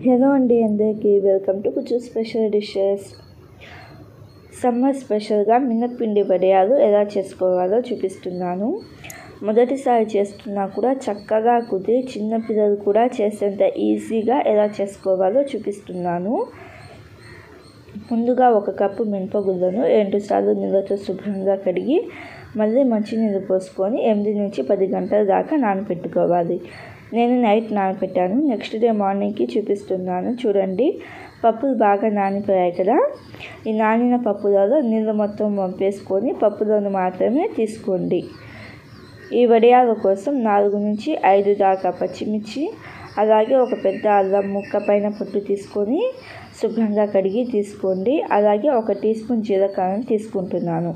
Hello అండి, అందరికీ welcome to కుచ్చు స్పెషల్ డిషెస్. సమ్మర్ స్పెషల్గా మినప్పిండి వడియాలు ఎలా చేసుకోవాలో చూపిస్తున్నాను. మొదటిసారి చేస్తున్నా కూడా చక్కగా కుదిరి చిన్నపిల్లలు కూడా చేసేంత ఈజీగా ఎలా చేసుకోవాలో చూపిస్తున్నాను. ముందుగా 1 కప్పు మినపగుళ్ళను 2 సార్లు నీళ్ళతో శుభ్రంగా కడిగి మళ్ళీ మంచినీళ్ళు పోసుకొని 8 నుంచి 10 గంటల దాకా నానబెట్టుకోవాలి. నేను నైట్ నానబెట్టాను. నెక్స్ట్ డే మార్నింగ్కి చూపిస్తున్నాను. చూడండి, పప్పులు బాగా నానిపోయాయి కదా. ఈ నానిన పప్పులలో నీళ్ళు మొత్తం వంపేసుకొని పప్పులను మాత్రమే తీసుకోండి. ఈ వడియాల కోసం 4 నుంచి 5 దాకా పచ్చిమిర్చి, అలాగే ఒక పెద్ద అల్లం ముక్క పైన పొట్టు తీసుకొని శుభ్రంగా కడిగి తీసుకోండి. అలాగే 1 టీ స్పూన్ జీలకర్రను తీసుకుంటున్నాను.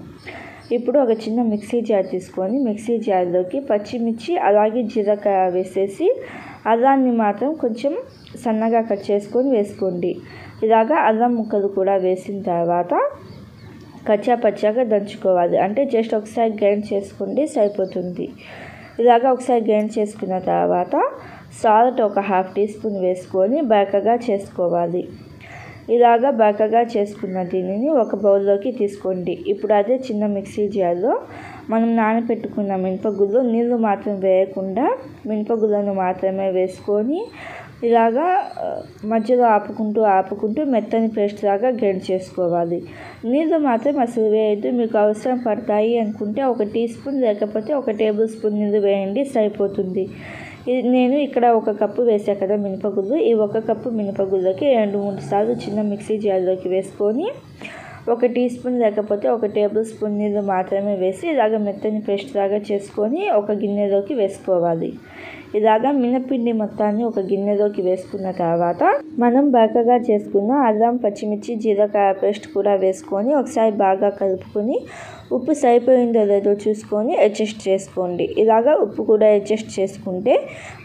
ఇప్పుడు ఒక చిన్న మిక్సీ జార్ తీసుకొని మిక్సీ జార్లోకి పచ్చిమిర్చి అలాగే జీలకర్ర వేసేసి అల్లాన్ని మాత్రం కొంచెం సన్నగా కట్ చేసుకొని వేసుకోండి. ఇలాగా అల్లం ముక్కలు కూడా వేసిన తర్వాత కచ్చా పచ్చాగా దంచుకోవాలి. అంటే జస్ట్ ఒకసారి గ్రైండ్ చేసుకోండి, సరిపోతుంది. ఇలాగా ఒకసారి గ్రైండ్ చేసుకున్న తర్వాత సాల్ట్ ఒక 1/2 టీ స్పూన్ వేసుకొని బరకగా చేసుకోవాలి. ఇలాగా బరకగా చేసుకున్న దీనిని ఒక బౌల్లోకి తీసుకోండి. ఇప్పుడు అదే చిన్న మిక్సీ జార్లో మనం నానబెట్టుకున్న మినపగుళ్ళు నీళ్ళు మాత్రం వేయకుండా మినపగుళ్ళను మాత్రమే వేసుకొని ఇలాగా మధ్యలో ఆపుకుంటూ మెత్తని పేస్ట్ లాగా గ్రైండ్ చేసుకోవాలి. నీళ్ళు మాత్రం అసలు వేయద్దు. మీకు అవసరం పడతాయి అనుకుంటే 1 టీ స్పూన్ లేకపోతే 1 టేబుల్ స్పూన్ నీళ్ళు వేయండి, సరిపోతుంది. నేను ఇక్కడ 1 కప్పు వేసా కదా మినపగుళ్ళు. ఈ 1 కప్పు మినపగుళ్ళకి 2-3 సార్లు చిన్న మిక్సీ జార్లోకి వేసుకొని 1 టీ స్పూన్ లేకపోతే 1 టేబుల్ స్పూన్ నీళ్ళు మాత్రమే వేసి ఇలాగ మెత్తని పేస్ట్ లాగా చేసుకొని ఒక గిన్నెలోకి వేసుకోవాలి. ఇలాగా మినపిండి మొత్తాన్ని ఒక గిన్నెలోకి వేసుకున్న తర్వాత మనం బరకగా చేసుకున్న అల్లం, పచ్చిమిర్చి, జీలకర్ర పేస్ట్ కూడా వేసుకొని ఒకసారి బాగా కలుపుకొని ఉప్పు సరిపోయిందో లేదో చూసుకొని అడ్జస్ట్ చేసుకోండి. ఇలాగా ఉప్పు కూడా అడ్జస్ట్ చేసుకుంటే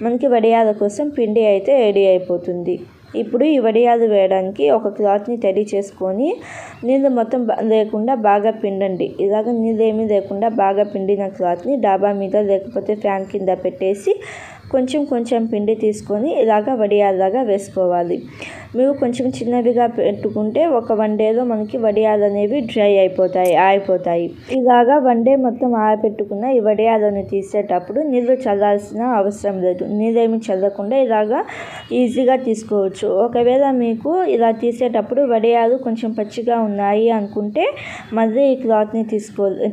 మనకి వడియాల కోసం పిండి అయితే రెడీ అయిపోతుంది. ఇప్పుడు ఈ వడియాలు వేయడానికి ఒక క్లాత్ని తడి చేసుకొని నీళ్ళు మొత్తం లేకుండా బాగా పిండండి. ఇలాగ నీళ్ళు ఏమీ లేకుండా బాగా పిండిన క్లాత్ని డాబా మీద లేకపోతే ఫ్యాన్ కింద పెట్టేసి కొంచెం పిండి తీసుకొని ఇలాగ వడియాల్లాగా వేసుకోవాలి. మీరు కొంచెం చిన్నవిగా పెట్టుకుంటే ఒక 1 డేలో మనకి వడియాలు అనేవి డ్రై అయిపోతాయి, ఆరిపోతాయి. ఇలాగా 1 డే మొత్తం ఆరబెట్టుకున్న ఈ వడియాలను తీసేటప్పుడు నీళ్ళు చల్లాల్సిన అవసరం లేదు. నీళ్ళేమి చల్లకుండా ఇలాగా ఈజీగా తీసుకోవచ్చు. ఒకవేళ మీకు ఇలా తీసేటప్పుడు వడియాలు కొంచెం పచ్చిగా ఉన్నాయి అనుకుంటే మళ్ళీ ఈ క్లాత్ని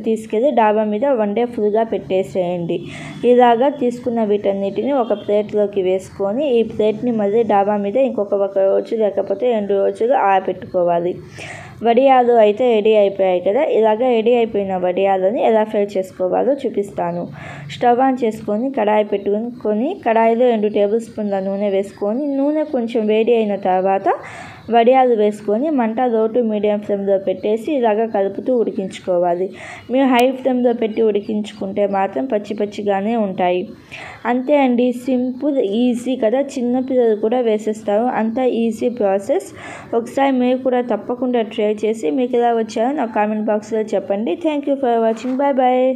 తీసుకెళ్ళి డాబా మీద 1 డే ఫుల్గా పెట్టేసేయండి. ఇలాగా తీసుకున్న వీటన్నిటిని ఒక ప్లేట్లోకి వేసుకొని ఈ ప్లేట్ని మళ్ళీ డాబా మీద ఇంకొక 1 రోజు లేకపోతే 2 రోజులు ఆరబెట్టుకోవాలి. వడియాలు అయితే రెడీ అయిపోయాయి కదా. ఇలాగ రెడీ అయిపోయిన వడియాలని ఎలా ఫ్రై చేసుకోవాలో చూపిస్తాను. స్టవ్ ఆన్ చేసుకొని కడాయి పెట్టుకొని కడాయిలో 2 టేబుల్ స్పూన్ల నూనె వేసుకొని నూనె కొంచెం వేడి అయిన తర్వాత వడియాలు వేసుకొని మంట లో టు మీడియం ఫ్లేమ్లో పెట్టేసి ఇలాగ కలుపుతూ ఉడికించుకోవాలి. మీరు హై ఫ్లేమ్లో పెట్టి ఉడికించుకుంటే మాత్రం పచ్చిగానే ఉంటాయి. అంతే అండి, సింపుల్, ఈజీ కదా. చిన్నపిల్లలు కూడా వేసేస్తారు. అంత ఈజీ ప్రాసెస్. ఒకసారి మీరు కూడా తప్పకుండా ట్రై చేసి మీకు ఎలా వచ్చారో నా కామెంట్ బాక్స్లో చెప్పండి. Thank you for watching. Bye.